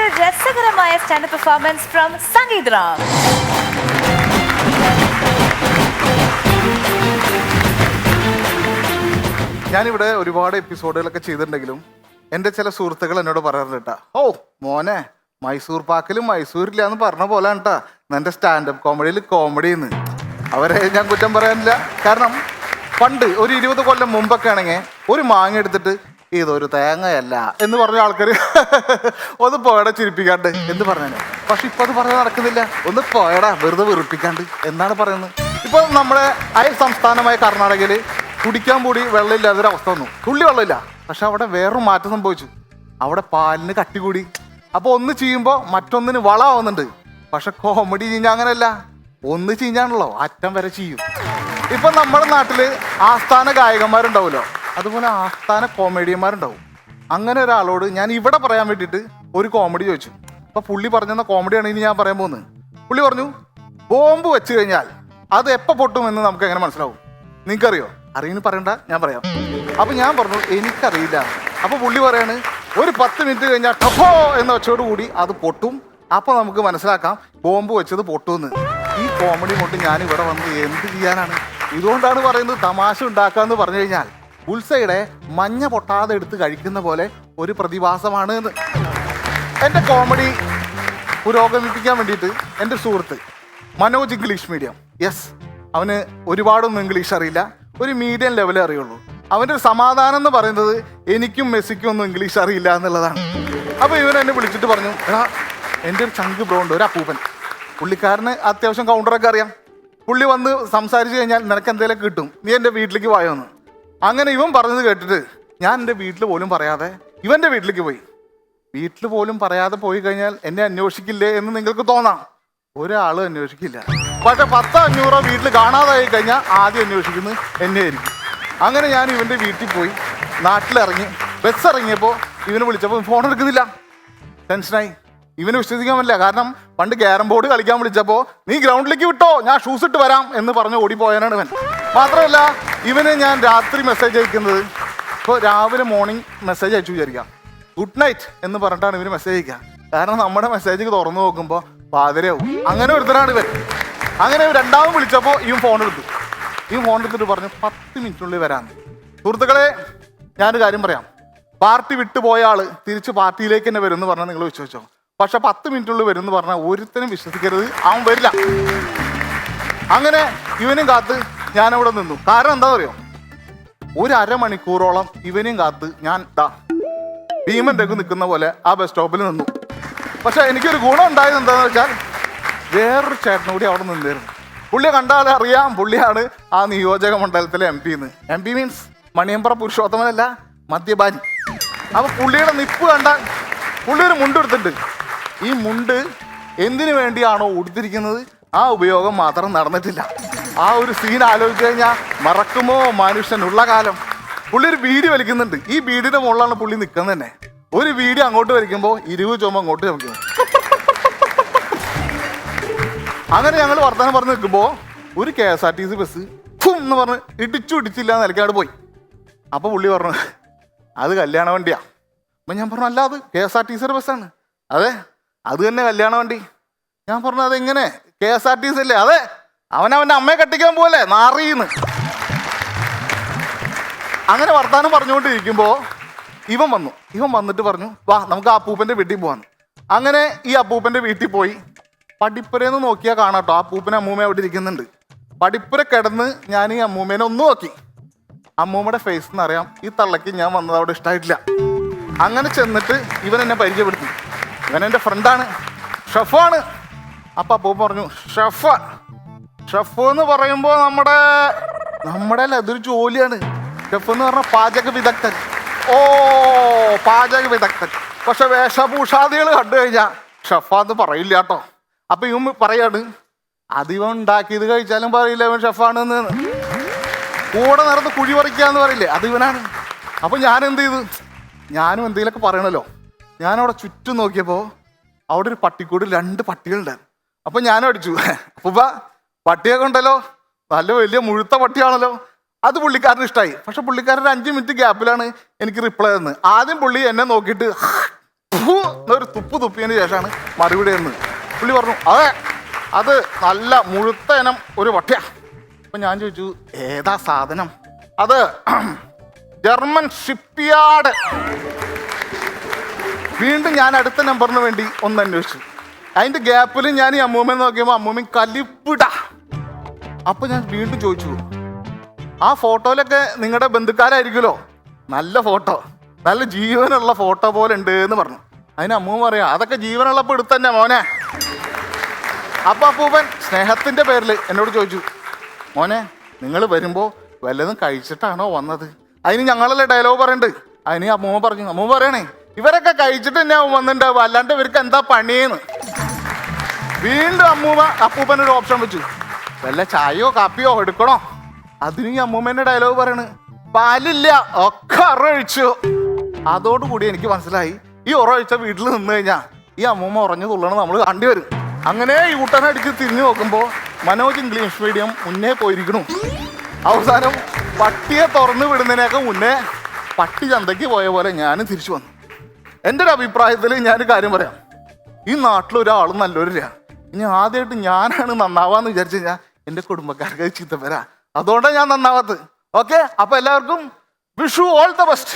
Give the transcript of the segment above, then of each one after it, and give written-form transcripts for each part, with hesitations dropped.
രസകരമായ stand up performance from Sangeet Ram. ഞാനിവിടെ ഒരുപാട് എപ്പിസോഡുകളൊക്കെ ചെയ്തിട്ടുണ്ടെങ്കിലും എൻ്റെ ചില സുഹൃത്തുക്കൾ എന്നോട് പറയാറുണ്ട് കേട്ടാ, ഓ മോനെ മൈസൂർ പാക്കിലും മൈസൂരില്ല എന്ന് പറഞ്ഞ പോലെ കേട്ടാ എൻ്റെ സ്റ്റാൻഡപ്പ് കോമഡിയിൽ കോമഡിന്ന്. അവരെ ഞാൻ കുറ്റം പറയാനില്ല. കാരണം പണ്ട് ഒരു 20 കൊല്ലം മുമ്പൊക്കെ ആണെങ്കിൽ ഒരു മാങ്ങ എടുത്തിട്ട് ഇതൊരു തേങ്ങയല്ല എന്ന് പറഞ്ഞ ആൾക്കാർ ഒന്ന് പോയടാ ചിരിപ്പിക്കാണ്ട് എന്ന് പറഞ്ഞു. പക്ഷെ ഇപ്പൊ അത് പറയാൻ നടക്കുന്നില്ല. ഒന്ന് പോയടാ വെറുതെ വെറുപ്പിക്കാണ്ട് എന്നാണ് പറയുന്നത്. ഇപ്പൊ നമ്മുടെ അയൽ സംസ്ഥാനമായ കർണാടകയിൽ കുടിക്കാൻ കൂടി വെള്ളമില്ലാത്തൊരു അവസ്ഥ വന്നു. തുള്ളി വെള്ളമില്ല. പക്ഷെ അവിടെ വേറൊരു മാറ്റം സംഭവിച്ചു. അവിടെ പാലിന് കട്ടി കൂടി. അപ്പൊ ഒന്ന് ചെയ്യുമ്പോൾ മറ്റൊന്നിന് വളമാവുന്നുണ്ട്. പക്ഷെ കോമഡി ചീഞ്ഞ അങ്ങനെയല്ല, ഒന്ന് ചീഞ്ഞാണല്ലോ അറ്റം വരെ ചെയ്യും. ഇപ്പൊ നമ്മുടെ നാട്ടില് ആസ്ഥാന ഗായകന്മാരുണ്ടാവുമല്ലോ, അതുപോലെ ആസ്ഥാന കോമഡിയന്മാരുണ്ടാവും. അങ്ങനെ ഒരാളോട് ഞാൻ ഇവിടെ പറയാൻ വേണ്ടിയിട്ട് ഒരു കോമഡി ചോദിച്ചു. അപ്പൊ പുള്ളി പറഞ്ഞെന്ന കോമഡിയാണ് ഇനി ഞാൻ പറയാൻ പോകുന്നത്. പുള്ളി പറഞ്ഞു, ബോംബ് വെച്ച് കഴിഞ്ഞാൽ അത് എപ്പോൾ പൊട്ടുമെന്ന് നമുക്ക് എങ്ങനെ മനസ്സിലാവും? നിങ്ങൾക്കറിയോ? അറിയുന്നു പറയണ്ട, ഞാൻ പറയാം. അപ്പൊ ഞാൻ പറഞ്ഞു എനിക്കറിയില്ല. അപ്പൊ പുള്ളി പറയാണ്, ഒരു 10 മിനിറ്റ് കഴിഞ്ഞാൽ ടഫോ എന്ന ഒച്ചയോടുകൂടി അത് പൊട്ടും. അപ്പൊ നമുക്ക് മനസ്സിലാക്കാം ബോംബ് വെച്ചത് പൊട്ടുമെന്ന്. ഈ കോമഡി കൊണ്ട് ഞാൻ ഇവിടെ വന്ന് എന്ത് ചെയ്യാനാണ്? ഇതുകൊണ്ടാണ് പറയുന്നത് തമാശ ഉണ്ടാക്കാന്ന് പറഞ്ഞു കഴിഞ്ഞാൽ ഉത്സയുടെ മഞ്ഞ പൊട്ടാതെ എടുത്ത് കഴിക്കുന്ന പോലെ ഒരു പ്രതിഭാസമാണ് എന്ന്. എൻ്റെ കോമഡി പുരോഗമിപ്പിക്കാൻ വേണ്ടിയിട്ട് എൻ്റെ സുഹൃത്ത് മനോജ് ഇംഗ്ലീഷ് മീഡിയം, യെസ്, അവന് ഒരുപാടൊന്നും ഇംഗ്ലീഷ് അറിയില്ല, ഒരു മീഡിയം ലെവലേ അറിയുള്ളൂ. അവൻ്റെ ഒരു സമാധാനം എന്ന് പറയുന്നത് എനിക്കും മെസ്സിക്കും ഒന്നും ഇംഗ്ലീഷ് അറിയില്ല എന്നുള്ളതാണ്. അപ്പോൾ ഇവൻ എന്നെ വിളിച്ചിട്ട് പറഞ്ഞു, എടാ എൻ്റെ ഒരു ചങ്ക് ബ്രോ ഉണ്ട്, ഒരു അപ്പൂപ്പൻ, പുള്ളിക്കാരന് അത്യാവശ്യം കൗണ്ടറൊക്കെ അറിയാം. പുള്ളി വന്ന് സംസാരിച്ച് കഴിഞ്ഞാൽ നിനക്ക് എന്തെങ്കിലും കിട്ടും, നീ എൻ്റെ വീട്ടിലേക്ക് വായോന്ന്. അങ്ങനെ ഇവൻ പറഞ്ഞത് കേട്ടിട്ട് ഞാൻ എൻ്റെ വീട്ടിൽ പോലും പറയാതെ ഇവൻ്റെ വീട്ടിലേക്ക് പോയി. വീട്ടിൽ പോലും പറയാതെ പോയി കഴിഞ്ഞാൽ എന്നെ അന്വേഷിക്കില്ലേ എന്ന് നിങ്ങൾക്ക് തോന്നാം. ഒരാളും അന്വേഷിക്കില്ല. പക്ഷെ 10-500 വീട്ടിൽ കാണാതായി കഴിഞ്ഞാൽ ആദ്യം അന്വേഷിക്കുന്നത് എന്നെ ആയിരിക്കും. അങ്ങനെ ഞാൻ ഇവൻ്റെ വീട്ടിൽ പോയി, നാട്ടിലിറങ്ങി, ബസ് ഇറങ്ങിയപ്പോൾ ഇവനെ വിളിച്ചപ്പോൾ ഫോൺ എടുക്കുന്നില്ല. ടെൻഷനായി. ഇവന് വിശ്വസിക്കാൻ പറ്റില്ല. കാരണം പണ്ട് ക്യാരം ബോർഡ് കളിക്കാൻ വിളിച്ചപ്പോൾ നീ ഗ്രൗണ്ടിലേക്ക് വിട്ടോ, ഞാൻ ഷൂസ് ഇട്ട് വരാം എന്ന് പറഞ്ഞ് ഓടിപ്പോയാനാണ് ഇവൻ. മാത്രമല്ല ഇവന് ഞാൻ രാത്രി മെസ്സേജ് അയക്കുന്നത്, ഇപ്പോൾ രാവിലെ മോർണിംഗ് മെസ്സേജ് അയച്ചു വിചാരിക്കാം, ഗുഡ് നൈറ്റ് എന്ന് പറഞ്ഞിട്ടാണ് ഇവന് മെസ്സേജ് അയക്കുക. കാരണം നമ്മുടെ മെസ്സേജ് തുറന്നു നോക്കുമ്പോൾ പാതിരയാവും. അങ്ങനെ ഒരുത്തനാണ് ഇവൻ. അങ്ങനെ രണ്ടാമത് വിളിച്ചപ്പോൾ ഇവൻ ഫോൺ എടുത്തു. ഈ ഫോൺ എടുത്തിട്ട് പറഞ്ഞു 10 മിനിറ്റിനുള്ളിൽ വരാമെന്ന്. സുഹൃത്തുക്കളെ, ഞാനൊരു കാര്യം പറയാം. പാർട്ടി വിട്ടുപോയ ആൾ തിരിച്ച് പാർട്ടിയിലേക്ക് തന്നെ വരും എന്ന് പറഞ്ഞാൽ നിങ്ങൾ വിശ്വസിച്ചോ? പക്ഷെ 10 മിനിറ്റിനുള്ളിൽ വരും എന്ന് പറഞ്ഞാൽ ഒരുത്തനും വിശ്വസിക്കരുത്, അവൻ വരില്ല. അങ്ങനെ ഇവനും കാത്ത് ഞാനവിടെ നിന്നു. കാരണം എന്താ പറയുക, ഒരു അരമണിക്കൂറോളം ഇവനെയും കാത്ത് ഞാൻ ഭീമൻ്റെ ഒക്കെ നിൽക്കുന്ന പോലെ ആ ബസ് സ്റ്റോപ്പിൽ നിന്നു. പക്ഷെ എനിക്കൊരു ഗുണം ഉണ്ടായത് എന്താണെന്ന് വെച്ചാൽ വേറൊരു ചേട്ടനും കൂടി അവിടെ നിന്നായിരുന്നു. പുള്ളിയെ കണ്ടാൽ അറിയാം പുള്ളിയാണ് ആ നിയോജക മണ്ഡലത്തിലെ MP എന്ന്. MP മീൻസ് മണിയമ്പ്ര പുരുഷോത്തമനല്ല, മദ്യപാനി. അപ്പൊ പുള്ളിയുടെ നിപ്പ് കണ്ടാൽ പുള്ളി ഒരു മുണ്ട് എടുത്തിട്ടുണ്ട്. ഈ മുണ്ട് എന്തിനു വേണ്ടിയാണോ ഉടുത്തിരിക്കുന്നത് ആ ഉപയോഗം മാത്രം നടന്നിട്ടില്ല. ആ ഒരു സീൻ ആലോചിച്ച് കഴിഞ്ഞാൽ മറക്കുമോ മനുഷ്യനുള്ള കാലം. പുള്ളി ഒരു ബീഡി വലിക്കുന്നുണ്ട്. ഈ ബീഡിയുടെ മുകളിലാണ് പുള്ളി നിൽക്കുന്നത് തന്നെ. ഒരു ബീഡി അങ്ങോട്ട് വലിക്കുമ്പോൾ 20 ചുമ അങ്ങോട്ട് ചുമക്കും. അങ്ങനെ ഞങ്ങൾ വർത്തമാനം പറഞ്ഞ് നിൽക്കുമ്പോൾ ഒരു KSRTC ബസ് എന്ന് പറഞ്ഞ് ഇടിച്ചില്ല നിലക്കാട് പോയി. അപ്പോൾ പുള്ളി പറഞ്ഞു അത് കല്യാണ വണ്ടിയാ. അപ്പം ഞാൻ പറഞ്ഞു അല്ല, അത് KSRTC ബസ്സാണ്. അതെ, അത് തന്നെ കല്യാണ വണ്ടി. ഞാൻ പറഞ്ഞു അതെങ്ങനെ KSRTC അല്ലേ? അതെ, അവനവൻ്റെ അമ്മയെ കെട്ടിക്കാൻ പോലെ നാറിയെന്ന്. അങ്ങനെ വർത്താനം പറഞ്ഞുകൊണ്ടിരിക്കുമ്പോൾ ഇവൻ വന്നു. ഇവൻ വന്നിട്ട് പറഞ്ഞു വാ നമുക്ക് ആ അപ്പൂപ്പൻ്റെ വീട്ടിൽ പോവാന്ന്. അങ്ങനെ ഈ അപ്പൂപ്പൻ്റെ വീട്ടിൽ പോയി. പടിപ്പുരയെന്ന് നോക്കിയാൽ കാണാം കേട്ടോ, ആ അപ്പൂപ്പനെ അമ്മൂമ്മ അവിടെ ഇരിക്കുന്നുണ്ട്. പടിപ്പുര കിടന്ന് ഞാൻ ഈ അമ്മൂമ്മേനെ ഒന്ന് നോക്കി. അമ്മൂമ്മയുടെ ഫേസ് എന്ന് അറിയാം ഈ തള്ളക്ക് ഞാൻ വന്നത് അവിടെ ഇഷ്ടമായിട്ടില്ല. അങ്ങനെ ചെന്നിട്ട് ഇവൻ എന്നെ പരിചയപ്പെടുത്തി. ഇവൻ എൻ്റെ ഫ്രണ്ടാണ്, ഷെഫാണ്. അപ്പം അപ്പൂപ്പ പറഞ്ഞു ഷെഫ് എന്ന് പറയുമ്പോൾ നമ്മുടെ അല്ല, അതൊരു ജോലിയാണ്. ഷെഫ് എന്ന് പറഞ്ഞാൽ പാചക വിദഗ്ധൻ. ഓ, പാചക വിദഗ്ധൻ. പക്ഷെ വേഷഭൂഷാദികൾ കണ്ടു കഴിഞ്ഞാൽ ഷെഫാന്ന് പറയില്ല കേട്ടോ. അപ്പൊ ഇവൻ പറയാണ് അതിവൻ ഉണ്ടാക്കിയത് കഴിച്ചാലും പറയില്ല ഇവൻ ഷെഫാണെന്ന്. കൂടെ നടന്ന് കുഴി പറിക്കാന്ന് പറയില്ലേ, അത് ഇവനാണ്. അപ്പൊ ഞാൻ എന്ത് ചെയ്തു, ഞാനും എന്തെങ്കിലുമൊക്കെ പറയണല്ലോ. ഞാനവിടെ ചുറ്റും നോക്കിയപ്പോൾ അവിടെ ഒരു പട്ടിക്കൂട് 2 പട്ടികളുണ്ടായിരുന്നു. അപ്പൊ ഞാനും അടിച്ചു, അപ്പൂപ്പ പട്ടിയൊക്കെ ഉണ്ടല്ലോ, നല്ല വലിയ മുഴുത്ത പട്ടിയാണല്ലോ. അത് പുള്ളിക്കാരന് ഇഷ്ടമായി. പക്ഷെ പുള്ളിക്കാരൻ 5 മിനിറ്റ് ഗ്യാപ്പിലാണ് എനിക്ക് റിപ്ലൈ തന്നത്. ആദ്യം പുള്ളി എന്നെ നോക്കിയിട്ട് എന്നൊരു തുപ്പ് തുപ്പിയതിന് ശേഷമാണ് മറുപടി തന്നത്. പുള്ളി പറഞ്ഞു അത് നല്ല മുഴുത്ത ഇനം ഒരു പട്ടിയാ. അപ്പൊ ഞാൻ ചോദിച്ചു ഏതാ സാധനം? അത് ജർമ്മൻ ഷിപ്പ്യാർഡ്. വീണ്ടും ഞാൻ അടുത്ത നമ്പറിന് വേണ്ടി ഒന്ന് അന്വേഷിച്ചു. അതിന്റെ ഗ്യാപ്പിൽ ഞാൻ ഈ അമ്മൂമ്മ നോക്കിയപ്പോൾ അമ്മൂമ്മ കലിപ്പിടാ. അപ്പൊ ഞാൻ വീണ്ടും ചോദിച്ചു ആ ഫോട്ടോയിലൊക്കെ നിങ്ങളുടെ ബന്ധുക്കാരായിരിക്കുമല്ലോ, നല്ല ഫോട്ടോ, നല്ല ജീവനുള്ള ഫോട്ടോ പോലെ ഉണ്ട് എന്ന് പറഞ്ഞു. അതിന് അമ്മൂമ്മ പറയാ അതൊക്കെ ജീവനുള്ളപ്പോൾ എടുത്തന്നെ മോനെ. അപ്പൊ അപ്പൂപ്പൻ സ്നേഹത്തിന്റെ പേരിൽ എന്നോട് ചോദിച്ചു മോനെ നിങ്ങൾ വരുമ്പോ വല്ലതും കഴിച്ചിട്ടാണോ വന്നത്? അതിന് ഞങ്ങളല്ലേ ഡയലോഗ് പറയണ്ട്. അതിന് അമ്മൂമ്മ പറയണേ ഇവരൊക്കെ കഴിച്ചിട്ട് തന്നെ വന്നിട്ടുണ്ടാവും, അല്ലാണ്ട് ഇവർക്ക് എന്താ പണിയെന്ന്. വീണ്ടും അപ്പൂപ്പനൊരു ഓപ്ഷൻ വെച്ചു, വല്ല ചായയോ കാപ്പിയോ എടുക്കണോ? അതിന് ഈ അമ്മൂമ്മേന്റെ ഡയലോഗ് പറയണ് പാലില്ല ഒക്കെ ഒഴിച്ചു. അതോടുകൂടി എനിക്ക് മനസ്സിലായി ഈ ഒഴിച്ച വീട്ടിൽ നിന്ന് കഴിഞ്ഞാൽ ഈ അമ്മൂമ്മ ഉറഞ്ഞു തുള്ളണം നമ്മൾ കണ്ടുവരും. അങ്ങനെ യൂട്ടനടിച്ച് തിരിഞ്ഞു നോക്കുമ്പോൾ മനോജ് ഇംഗ്ലീഷ് മീഡിയം മുന്നേ പോയിരിക്കണു. അവസാനം പട്ടിയെ തുറന്നു വിടുന്നതിനൊക്കെ മുന്നേ പട്ടി ചന്തയ്ക്ക് പോയ പോലെ ഞാനും തിരിച്ചു വന്നു. എൻ്റെ ഒരു അഭിപ്രായത്തിൽ ഞാനൊരു കാര്യം പറയാം, ഈ നാട്ടിലൊരാളും നല്ലവരില്ല. ഇനി ആദ്യമായിട്ട് ഞാനാണ് നന്നാവാന്ന് വിചാരിച്ചു കഴിഞ്ഞാൽ എൻ്റെ കുടുംബക്കാർക്ക് ചീത്ത വരാ. അതുകൊണ്ടാണ് ഞാൻ നന്നാവാത്തത്. ഓക്കെ, അപ്പൊ എല്ലാവർക്കും വിഷു ഓൾ ദ ബെസ്റ്റ്.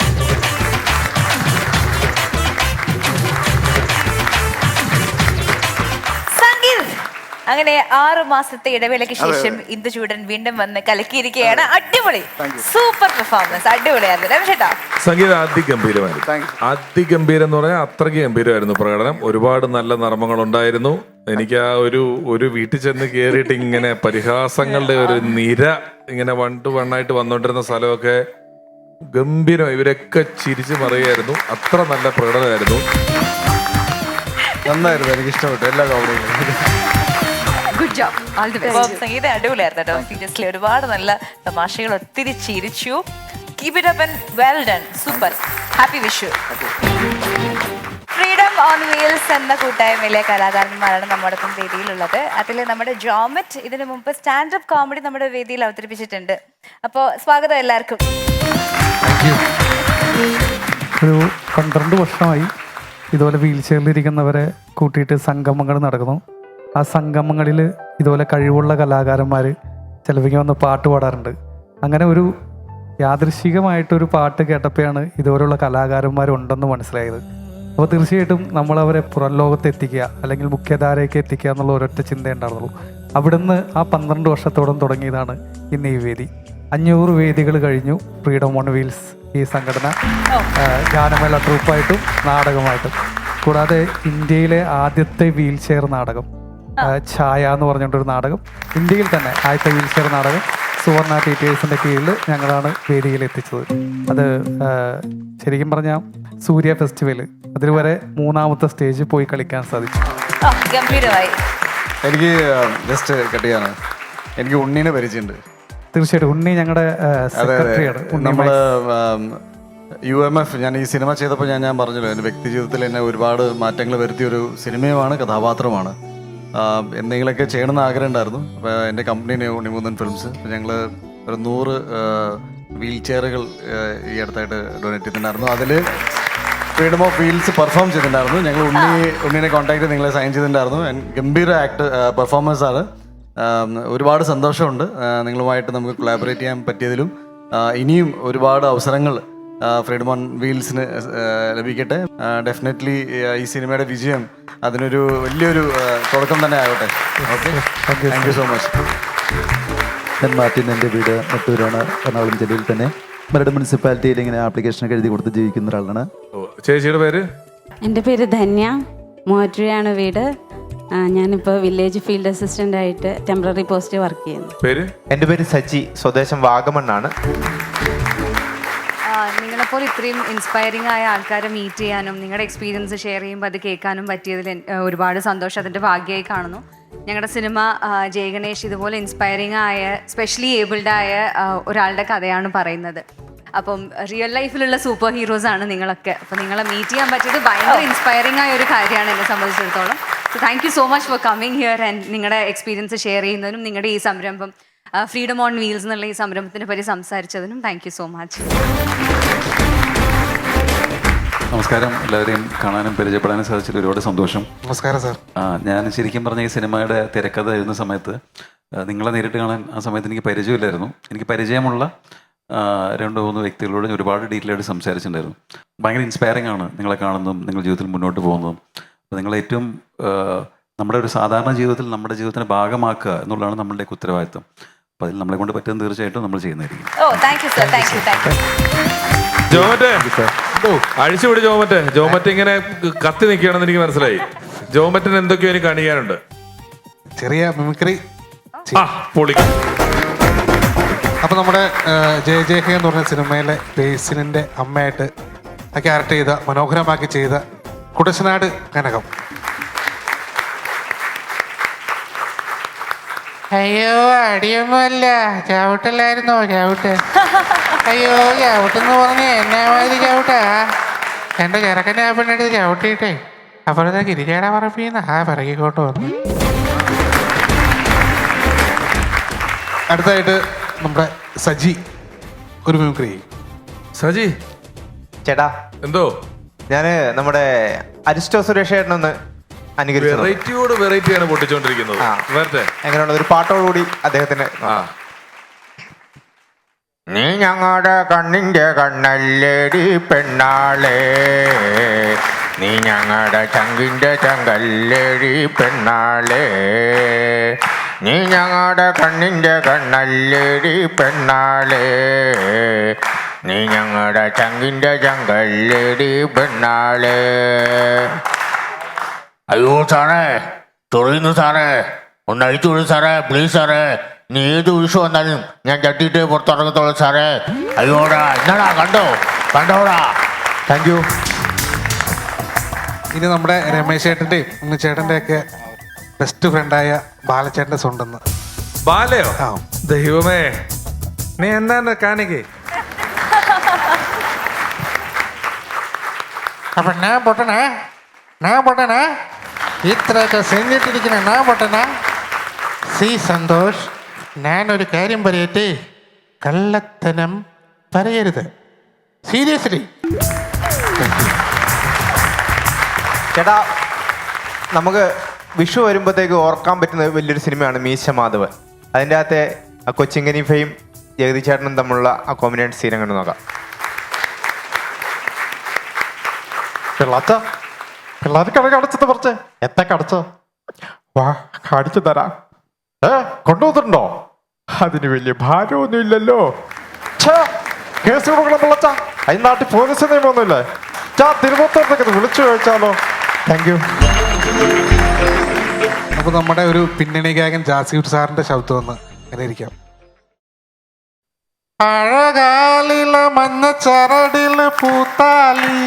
അങ്ങനെ 6 മാസത്തെ ഇടവേളയ്ക്ക് ശേഷം ഇന്ദുചൂടൻ വീണ്ടും വന്ന് കലക്കിയിരിക്കുകയാണ്. അടിപൊളി, സൂപ്പർ പെർഫോമൻസ്, അടിപൊളിയായിരുന്നു രമേശേട്ടാ. സംഗീതം അതിഗംഭീരമായിരുന്നു. അതിഗംഭീരം എന്ന് പറഞ്ഞാൽ അത്രയ്ക്ക് ഗംഭീരമായിരുന്നു പ്രകടനം. ഒരുപാട് നല്ല നർമ്മങ്ങൾ ഉണ്ടായിരുന്നു. എനിക്ക് ആ ഒരു വീട്ടിൽ ചെന്ന് കയറിയിട്ട് ഇങ്ങനെ പരിഹാസങ്ങളുടെ ഒരു നിര ഇങ്ങനെ വണ്ണായിട്ട് വന്നോണ്ടിരുന്ന സ്ഥലമൊക്കെ ഗംഭീരം. ഇവരൊക്കെ ചിരിച്ചു പറയുമായിരുന്നു. അത്ര നല്ല പ്രകടനമായിരുന്നു. നന്നായിരുന്നു, എനിക്ക് ഇഷ്ടപ്പെട്ടു എല്ലാ കോമഡികളും. Good job, all the best. സംഗീതം അടിപൊളിയായിരുന്നു കേട്ടോ. സീരിയസ്ലി ഒരുപാട് നല്ല തമാശകൾ, ഒത്തിരി ചിരിച്ചു. Keep it up and well done, super. Happy Vishu. Freedom on wheels എന്ന കൂട്ടായ്മയിലെ കലാകാരന്മാരാണ് നമ്മോടൊപ്പം വേദിയിലുള്ളത്. അതിൽ നമ്മുടെ ജോമറ്റ് ഇതിനു മുമ്പ് സ്റ്റാൻഡപ്പ് കോമഡി നമ്മുടെ വേദിയിൽ അവതരിപ്പിച്ചിട്ടുണ്ട്. അപ്പോൾ സ്വാഗതം എല്ലാവർക്കും. ഒരു 12 വർഷമായി ഇതുപോലെ വീൽ ചെയറിലിരിക്കുന്നവരെ കൂട്ടിയിട്ട് സംഗമങ്ങൾ നടക്കുന്നു. ആ സംഗമങ്ങളിൽ ഇതുപോലെ കഴിവുള്ള കലാകാരന്മാർ ചിലപ്പോൾ വന്ന് പാട്ട് പാടാറുണ്ട്. അങ്ങനെ ഒരു യാദൃശികമായിട്ടൊരു പാട്ട് കേട്ടപ്പോഴാണ് ഇതുപോലുള്ള കലാകാരന്മാരുണ്ടെന്ന് മനസ്സിലായത്. അപ്പോൾ തീർച്ചയായിട്ടും നമ്മളവരെ പുറം ലോകത്ത് എത്തിക്കുക, അല്ലെങ്കിൽ മുഖ്യധാരയ്ക്ക് എത്തിക്കുക എന്നുള്ള ഒരൊറ്റ ചിന്ത ഉണ്ടായിരുന്നുള്ളൂ. അവിടുന്ന് ആ 12 വർഷത്തോളം തുടങ്ങിയതാണ് ഇന്ന് ഈ വേദി. 500 വേദികൾ കഴിഞ്ഞു ഫ്രീഡം ഓൺ വീൽസ് ഈ സംഘടന ഗാനമേള ട്രൂപ്പായിട്ടും നാടകമായിട്ടും. കൂടാതെ ഇന്ത്യയിലെ ആദ്യത്തെ വീൽ ചെയർ നാടകം ഛായ എന്ന് പറഞ്ഞിട്ടൊരു നാടകം, ഇന്ത്യയിൽ തന്നെ ആദ്യത്തെ വീൽ ചെയർ നാടകം സുവർണ ടീച്ചേഴ്സിൻ്റെ കീഴിൽ ഞങ്ങളാണ് വേദിയിൽ എത്തിച്ചത്. അത് ശരിക്കും പറഞ്ഞാൽ സൂര്യ ഫെസ്റ്റിവൽ അതിലുവരെ 3ാമത്തെ സ്റ്റേജിൽ പോയി കളിക്കാൻ സാധിച്ചു. എനിക്ക് ജസ്റ്റ് കട്ടിയാണ്, എനിക്ക് ഉണ്ണീനെ പരിചയമുണ്ട്. തീർച്ചയായിട്ടും ഉണ്ണി ഞങ്ങളുടെ സെക്രട്ടറിയാണ്. നമ്മള് UMF ഞാൻ ഈ സിനിമ ചെയ്തപ്പോൾ ഞാൻ പറഞ്ഞല്ലോ, എൻ്റെ വ്യക്തി ജീവിതത്തിൽ എന്നെ ഒരുപാട് മാറ്റങ്ങൾ വരുത്തിയൊരു സിനിമയുമാണ്, കഥാപാത്രമാണ്. എന്തെങ്കിലുമൊക്കെ ചെയ്യണമെന്ന് ആഗ്രഹം ഉണ്ടായിരുന്നു. അപ്പോൾ എൻ്റെ കമ്പനി ഉണ്ണിമുന്തൻ ഫിലിംസ് ഞങ്ങൾ ഒരു 100 വീൽ ചെയറുകൾ ഈ അടുത്തായിട്ട് ഡൊണേറ്റ് ചെയ്തിട്ടുണ്ടായിരുന്നു. അതിൽ ഫ്രീഡം ഓഫ് വീൽസ് പെർഫോം ചെയ്തിട്ടുണ്ടായിരുന്നു. ഞങ്ങൾ ഉണ്ണീനെ കോൺടാക്ട് ചെയ്ത് നിങ്ങളെ സൈൻ ചെയ്തിട്ടുണ്ടായിരുന്നു. ഗംഭീര പെർഫോമൻസാണ്. ഒരുപാട് സന്തോഷമുണ്ട് നിങ്ങളുമായിട്ട് നമുക്ക് കൊളാബറേറ്റ് ചെയ്യാൻ പറ്റിയതിലും. ഇനിയും ഒരുപാട് അവസരങ്ങൾ ഫ്രീഡം ഓൺ വീൽസിന് ലഭിക്കട്ടെ. ഡെഫിനറ്റ്ലി ഈ സിനിമയുടെ വിജയം അതിനൊരു വലിയൊരു തുടക്കം തന്നെ ആകട്ടെ. Okay, thank you so much. ഞാൻ മാർട്ടിൻ, എൻ്റെ വീട് നെട്ടൂരാണ്, എറണാകുളം ജില്ലയിൽ തന്നെ. മരട് മുനിസിപ്പാലിറ്റിയിൽ ഇങ്ങനെ ആപ്ലിക്കേഷനൊക്കെ എഴുതി കൊടുത്ത് ജീവിക്കുന്ന ഒരാളാണ്. ചേച്ചിയുടെ പേര്? എൻ്റെ പേര് ധന്യ, മൂവാറ്റുപുഴയാണ് വീട്. ഞാനിപ്പോൾ വില്ലേജ് ഫീൽഡ് അസിസ്റ്റൻ്റ് ആയിട്ട് ടെമ്പററി പോസ്റ്റ് വർക്ക് ചെയ്യുന്നു. പേര്? എൻ്റെ പേര് സജി, സ്വദേശം വാഗമണ്ണാണ്. നിങ്ങളെപ്പോലെ ഇത്രയും ഇൻസ്പയറിംഗ് ആയ ആൾക്കാരെ മീറ്റ് ചെയ്യാനും നിങ്ങളുടെ എക്സ്പീരിയൻസ് ഷെയർ ചെയ്യുമ്പോൾ അത് കേൾക്കാനും പറ്റിയതിൽ ഒരുപാട് സന്തോഷം, അതിൻ്റെ ഭാഗ്യമായി കാണുന്നു. ഞങ്ങളുടെ സിനിമ ജയഗണേഷ് ഇതുപോലെ ഇൻസ്പയറിംഗ് ആയ സ്പെഷ്യലി ഏബിൾഡ് ആയ ഒരാളുടെ കഥയാണ് പറയുന്നത്. അപ്പം റിയൽ ലൈഫിലുള്ള സൂപ്പർ ഹീറോസ് ആണ് നിങ്ങളൊക്കെ. അപ്പം നിങ്ങളെ മീറ്റ് ചെയ്യാൻ പറ്റിയത് ഭയങ്കര ഇൻസ്പയറിംഗ് ആയ ഒരു കാര്യമാണ് എന്നെ സംബന്ധിച്ചിടത്തോളം. So thank you so much for coming here and നിങ്ങളുടെ എക്സ്പീരിയൻസ് ഷെയർ ചെയ്യുന്നതിനും നിങ്ങളുടെ ഈ സംരംഭം ഫ്രീഡം ഓൺ വീൽസ് എന്നുള്ള ഈ സംരംഭത്തിനെ പറ്റി സംസാരിച്ചതിനും താങ്ക് യു സോ മച്ച്. നമസ്കാരം. എല്ലാവരെയും കാണാനും പരിചയപ്പെടാനും സാധിച്ചതിൽ ഒരുപാട് സന്തോഷം. നമസ്കാരം സാർ. ഞാൻ ശരിക്കും പറഞ്ഞ ഈ സിനിമയുടെ തിരക്കഥ എഴുതുന്ന സമയത്ത് നിങ്ങളെ നേരിട്ട് കാണാൻ ആ സമയത്ത് എനിക്ക് പരിചയമില്ലായിരുന്നു. എനിക്ക് പരിചയമുള്ള 2-3 വ്യക്തികളോട് ഒരുപാട് ഡീറ്റെയിൽ ആയിട്ട് സംസാരിച്ചിട്ടുണ്ടായിരുന്നു. ഭയങ്കര ഇൻസ്പയറിംഗ് ആണ് നിങ്ങളെ കാണുന്നതും നിങ്ങൾ ജീവിതത്തിൽ മുന്നോട്ട് പോകുന്നതും. അപ്പോൾ നിങ്ങൾ ഏറ്റവും നമ്മുടെ ഒരു സാധാരണ ജീവിതത്തിൽ നമ്മുടെ ജീവിതത്തിന് ഭാഗമാക്കുക എന്നുള്ളതാണ് നമ്മളുടെയൊക്കെ ഉത്തരവാദിത്വം. അപ്പോൾ അതിൽ നമ്മളെ കൊണ്ട് പറ്റുന്ന തീർച്ചയായിട്ടും നമ്മൾ ചെയ്യുന്നതായിരിക്കും. ജോമറ്റെ അഴിച്ചുവിട്. ജോമറ്റ് ഇങ്ങനെ കത്തി നിൽക്കുകയാണെന്ന് എനിക്ക് മനസ്സിലായി. ജോമറ്റിന് എന്തൊക്കെയോ എനിക്ക് കാണിക്കാനുണ്ട്. ചെറിയ മിമിക്രി. പൊളിക്കും. അപ്പൊ നമ്മുടെ ജയ എന്ന് പറഞ്ഞ സിനിമയിലെ ബേസിലിന്റെ അമ്മയായിട്ട് ആ ക്യാരക്ടർ ചെയ്ത മനോഹരമാക്കി ചെയ്ത കുടശനാട് കനകം. അയ്യോ അടിയൊന്നുമല്ല, ചവിട്ടല്ലായിരുന്നോ ചവിട്ട്? അയ്യോ ചവിട്ടെന്ന് പറഞ്ഞ എന്നാ മാതിരി ചവിട്ടാ? എൻ്റെ ചെറുക്കൻ്റെ ആ പെണ്ണെടുത്ത് ചവിട്ടിയിട്ടേ അപ്പുറത്തെ ഗിരിജയുടെ പറപ്പിന്ന് പിറകിക്കോട്ട് വന്നു. അടുത്തായിട്ട് നമ്മുടെ സജി ഒരു മിമിക്രി. സജി ചേട്ടാ എന്തോ ഞാന് നമ്മുടെ അരിസ്റ്റോ സുരേഷ് ചേട്ടനൊന്ന് അനുകരിച്ചു. വെറൈറ്റിയോട് വെറൈറ്റിയാണ് പൊട്ടിച്ചോണ്ടിരിക്കുന്നത്. വരട്ടെ. എങ്ങനെയുള്ള ഒരു പാട്ടോടുകൂടി അദ്ദേഹത്തിന്. നീ ഞങ്ങളുടെ കണ്ണിൻ്റെ കണ്ണല്ലേടി പെണ്ണാളേ, നീ ഞങ്ങളുടെ ചങ്കിൻ്റെ ചങ്കല്ലേടി പെണ്ണാളേ, നീ ഞങ്ങളുടെ കണ്ണിൻ്റെ കണ്ണല്ലേടി പെണ്ണാളേ, നീ ഞങ്ങളുടെ ചങ്കിൻ്റെ ചങ്കല്ലേടി പെണ്ണാളേ. അയ്യോ സാറേ, തുറയുന്നു സാറേ, ഒന്ന് അഴിച്ചു വിടും സാറേ, പ്ലീസ് സാറേ. നീ ഏത് വിഷു വന്നാലും ഞാൻ ചട്ടിയിട്ട് പുറത്തിറങ്ങത്തോളൂ സാറേ. അയ്യോടാ, എന്നാടാ കണ്ടോടാ. Thank you. ഇനി നമ്മുടെ രമേശ് ചേട്ടൻ്റെയും ഉണ്ണിച്ചേട്ടൻ്റെ ഒക്കെ ബെസ്റ്റ് ഫ്രണ്ടായ ബാലച്ചേട്ടൻ്റെ സ്വണ്ടെന്ന്. ബാലയോ? ദൈവമേ, നീ എന്താ കാണിക്കേ? അപ്പൊ ഞാൻ പൊട്ടനാ ഇത്രയൊക്കെ സെഞ്ഞിട്ടിരിക്കുന്ന ഞാൻ പൊട്ടനാ? സന്തോഷ്, ഞാനൊരു കാര്യം പറയട്ടെ, കള്ളത്തനം പറയരുത്, സീരിയസ്ലി. ചേട്ടാ, നമുക്ക് വിഷു വരുമ്പോഴത്തേക്ക് ഓർക്കാൻ പറ്റുന്ന വലിയൊരു സിനിമയാണ് മീശ മാധവ്. അതിൻ്റെ അകത്തെ ആ കൊച്ചിങ്ങനീഫയും ജഗതി ചേട്ടനും തമ്മിലുള്ള ആ കോമ്പിനേഷൻ സീൻ അങ്ങനെ നോക്കാം. പിള്ളേർക്ക് കടച്ചത് കുറച്ച് എത്ര കടച്ചോ? വാ കാണിച്ചു തരാം. കൊണ്ടുവന്നിട്ടുണ്ടോ? അതിന് വലിയ ഭാരമൊന്നും ഇല്ലല്ലോ. കേസ് കൊടുക്കണം പിള്ളച്ച. അതിന് നാട്ടിൽ പോലീസ് നിയമമൊന്നുമില്ലേ? തിരുവനന്തപുരത്തേക്ക് വിളിച്ചു ചോദിച്ചാലോ? Thank you. അപ്പൊ നമ്മുടെ ഒരു പിന്നണി ഗായകൻ ജാസിർ സാറിന്റെ ശബ്ദം ഒന്ന് അങ്ങനെ ഇരിക്കാം. അഴകാലില മഞ്ഞച്ചരടില് പൂത്താലി,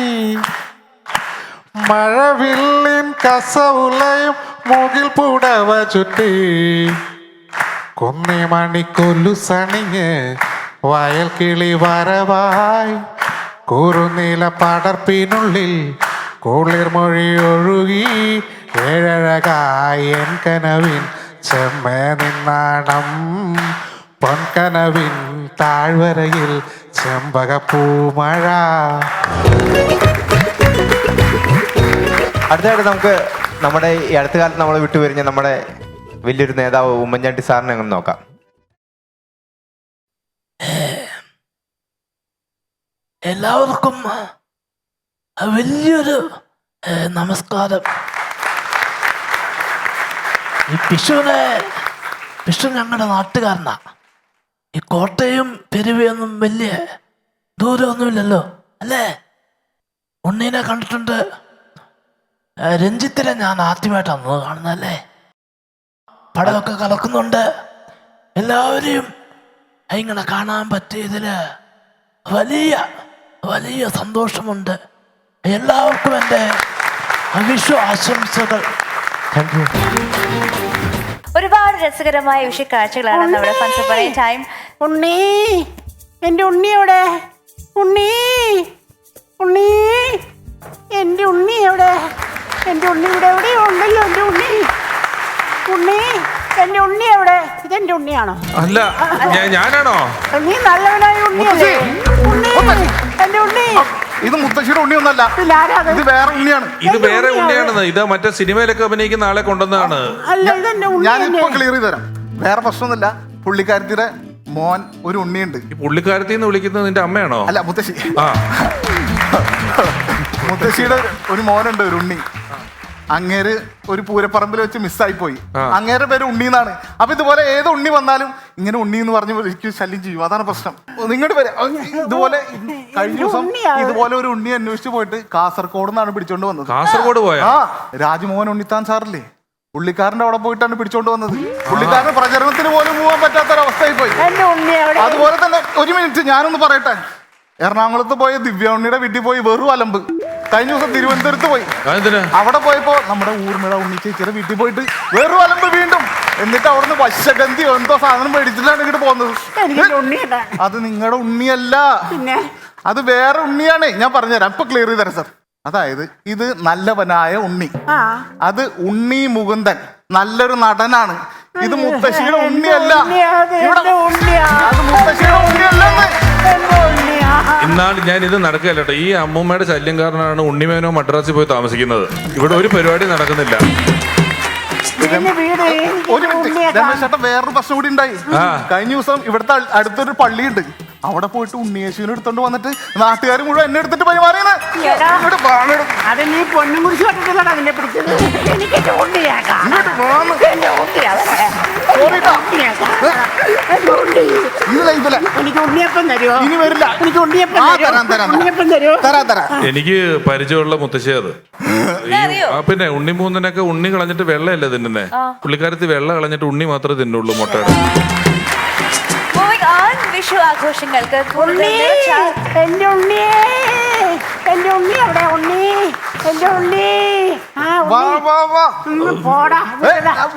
മഴവില്ലിൻ കസവുലയും മുകിൽ പുടവ ചുറ്റി, കുന്നിമണിക്കൊല്ലു സണിഞ്ഞ് വയൽ കിളി വരവായി, കുറുനീല പടർപ്പിനുള്ളിൽ കുളിർമൊഴി ഒഴുകി, ഏഴഴകായി എൻ കനവിൻ ചെമ്മേ നിന്നാണം, പൊൻകനവിൻ താഴ്വരയിൽ ചെമ്പകപ്പൂമഴ. അടുത്തതായിട്ട് നമുക്ക് നമ്മുടെ ഈ അടുത്ത കാലത്ത് നമ്മളെ വിട്ടുപിരിഞ്ഞ നമ്മുടെ വലിയൊരു നേതാവ് ഉമ്മൻചാണ്ടി സാറിനെ അങ്ങനെ നോക്കാം. എല്ലാവർക്കും വലിയൊരു നമസ്കാരം. ഈ വിഷു ഞങ്ങളുടെ നാട്ടുകാരനാ. ഈ കോട്ടയം പെരുവയൊന്നും വലിയ ദൂരമൊന്നുമില്ലല്ലോ അല്ലേ? ഉണ്ണീനെ കണ്ടിട്ടുണ്ട്, രഞ്ജിത്തിനെ ഞാൻ ആദ്യമായിട്ടാണ് കാണുന്നതല്ലേ. പടമൊക്കെ കലക്കുന്നുണ്ട്. എല്ലാവരെയും ഇങ്ങനെ കാണാൻ പറ്റിയതില് വലിയ വലിയ സന്തോഷമുണ്ട്. എല്ലാവർക്കും എൻ്റെ വിഷു ആശംസകൾ. Thank you. ഒരുപാട് രസകരമായ വിഷു കാഴ്ചകളാണ് നമ്മുടെ ഫൺസ് പറയും ടൈം. ഉണ്ണി, എൻ്റെ ഉണ്ണി എവിടെ? ഉണ്ണി, എൻ്റെ ഉണ്ണി എവിടെ? എൻ്റെ ഉണ്ണി ഇവിടെ എവിടെയോ ഉണ്ടല്ലോ. എൻ്റെ ഉണ്ണി, എൻ്റെ ഉണ്ണി എവിടെ? ഇതെന്റെ ഉണ്ണിയാണോ? അല്ല, ഞാനാണോ? നീ നല്ലവനായ ഉണ്ണിയല്ലേ? ഉണ്ണി, എൻ്റെ ഉണ്ണി, ഇത് മുത്തശ്ശിയുടെ ഉണ്ണിയൊന്നല്ല, ഇത് വേറെ ഉണ്ണിയാണ്. ഇത് വേറെ ഉണ്ണിയാണെന്ന്. ഇത് മറ്റേ സിനിമയിലൊക്കെ അഭിനയിക്കുന്ന ആളെ കൊണ്ടുവന്നതാണ്. ഞാനിപ്പോ ക്ലിയർ ചെയ്ത് തരാം. വേറെ പ്രശ്നമൊന്നുമില്ല. പുള്ളിക്കാരത്തിയുടെ മോൻ ഒരു ഉണ്ണിയുണ്ട്. ഈ പുള്ളിക്കാരത്തി എന്ന് വിളിക്കുന്നത് നിന്റെ അമ്മയാണോ? അല്ല, മുത്തശ്ശി. ആ, മുത്തശ്ശിയുടെ ഒരു മോനുണ്ട്, ഒരു ഉണ്ണി. അങ്ങേര് ഒരു പൂരപ്പറമ്പിൽ വെച്ച് മിസ്സായി പോയി. അങ്ങേരെ പേര് ഉണ്ണി എന്നാണ്. അപ്പൊ ഇതുപോലെ ഏത് ഉണ്ണി വന്നാലും ഇങ്ങനെ ഉണ്ണി എന്ന് പറഞ്ഞ് എനിക്ക് ശല്യം ചെയ്യും. അതാണ് പ്രശ്നം. നിങ്ങളുടെ പേര് ഇതുപോലെ കഴിഞ്ഞ ദിവസം ഇതുപോലെ ഒരു ഉണ്ണി അന്വേഷിച്ച് പോയിട്ട് കാസർഗോഡ് നിന്നാണ് പിടിച്ചോണ്ട് വന്നത്. കാസർഗോഡ് പോയാ? ആ, രാജ്മോഹൻ ഉണ്ണിത്താൻ സാറില്ലേ, പുള്ളിക്കാരന്റെ അവിടെ പോയിട്ടാണ് പിടിച്ചോണ്ട് വന്നത്. പുള്ളിക്കാരന് പ്രചരണത്തിന് പോലും പോകാൻ പറ്റാത്തൊരവസ്ഥയായി പോയി. അതുപോലെ തന്നെ ഒരു മിനിറ്റ് ഞാനൊന്ന് പറയട്ടെ. എറണാകുളത്ത് പോയ ദിവ്യ ഉണ്ണിയുടെ വീട്ടിൽ പോയി വെറും അലമ്പ്. കഴിഞ്ഞ ദിവസം തിരുവനന്തപുരത്ത് പോയി. അവിടെ പോയപ്പോ നമ്മുടെ ഊർമിള ഉണ്ണി ചേച്ചിയുടെ വീട്ടിൽ പോയിട്ട് വെറും അലമ്പ് വീണ്ടും. എന്നിട്ട് അവിടുന്ന് വശഗന്ധി എന്തോ സാധനം മേടിച്ചിട്ടാണ് ഇങ്ങോട്ട് പോകുന്നത്. അത് നിങ്ങളുടെ ഉണ്ണിയല്ല, അത് വേറെ ഉണ്ണിയാണ്. ഞാൻ പറഞ്ഞുതരാം, ഇപ്പൊ ക്ലിയർ ചെയ്ത് തരാം സാർ. അതായത് ഇത് നല്ലവനായ ഉണ്ണി, അത് ഉണ്ണി മുകുന്ദൻ നല്ലൊരു നടനാണ്. ഇത് മുത്തശ്ശിയുടെ ഉണ്ണിയല്ല, അത് മുത്തശ്ശിയുടെ ഉണ്ണിയല്ലെന്ന്. ഇന്നാൾ ഞാൻ ഇത് നടക്കുകയല്ല കേട്ടോ. ഈ അമ്മൂമ്മയുടെ ശല്യം കാരണമാണ് ഉണ്ണിമേനോ മദ്രാസിൽ പോയി താമസിക്കുന്നത്. ഇവിടെ ഒരു പരിപാടി നടക്കുന്നില്ല. ഒരു മിനിറ്റ് രമേശ് ചേട്ടാ, വേറൊരു പ്രശ്നം കൂടി ഉണ്ടായി. കഴിഞ്ഞ ദിവസം ഇവിടുത്തെ അടുത്തൊരു പള്ളിയുണ്ട്, അവിടെ പോയിട്ട് ഉണ്ണിയേശുവിനെ എടുത്തോണ്ട് വന്നിട്ട് നാട്ടുകാർ മുഴുവൻ എന്നെ എടുത്തിട്ട് പരിമാറിയാണ്. എനിക്ക് പരിചയമുള്ള മുത്തശ്ശി അത്. പിന്നെ ഉണ്ണിമൂന്നനൊക്കെ ഉണ്ണി കളഞ്ഞിട്ട് വെള്ളയല്ലേ തിന്നുന്നേ. പുള്ളിക്കാരത്തി വെള്ള കളഞ്ഞിട്ട് ഉണ്ണി മാത്രമേ തിന്നുള്ളൂ മുട്ടയുടെ. വിഷു ആഘോഷങ്ങൾക്ക് എന്റെ ഉണ്ണി, എന്റെ ഉണ്ണി അവിടെ, ഉണ്ണി, എന്റെ ഉണ്ണി. പോടാ,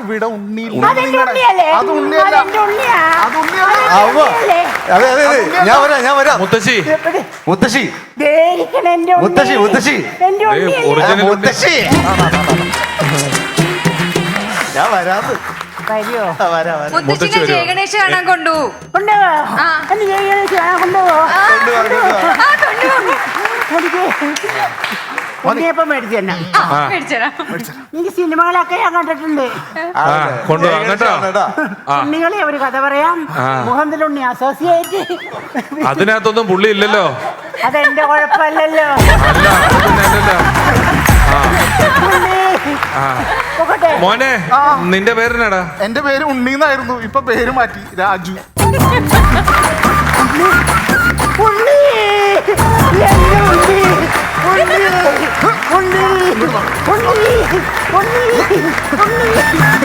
ഇവിടെ ഉണ്ണി. ഞാൻ വരാം. മുത്തശ്ശി, മുത്തശ്ശി, മുത്തശ്ശി, മുത്തശ്ശി, മുത്തശ്ശി, ഞാൻ വരാന്ന്. മുത്തശ്ശിനെ ജയഗണേശ് കാണാൻ കൊണ്ടുപോകും. ഉണ്ണിയപ്പം മേടിച്ചു തന്നെ. എനിക്ക് സിനിമകളൊക്കെ ഞാൻ കണ്ടിട്ടുണ്ട്. ഉണ്ണികളെ ഒരു കഥ പറയാം. മുഹമ്മദ് അസോസിയേറ്റ്. അതിനകത്തൊന്നും പുള്ളി ഇല്ലല്ലോ. അതെന്റെ കുഴപ്പമല്ലല്ലോ. മോനെ, നിന്റെ പേരെന്നാടാ? എന്റെ പേര് ഉണ്ണീന്നായിരുന്നു, ഇപ്പൊ പേര് മാറ്റി, രാജു. ഉണ്ണി, എന്റെ ഉണ്ണി, ഉണ്ണി, ഉണ്ണി, ഉണ്ണി, ഉണ്ണി, ഉണ്ണി.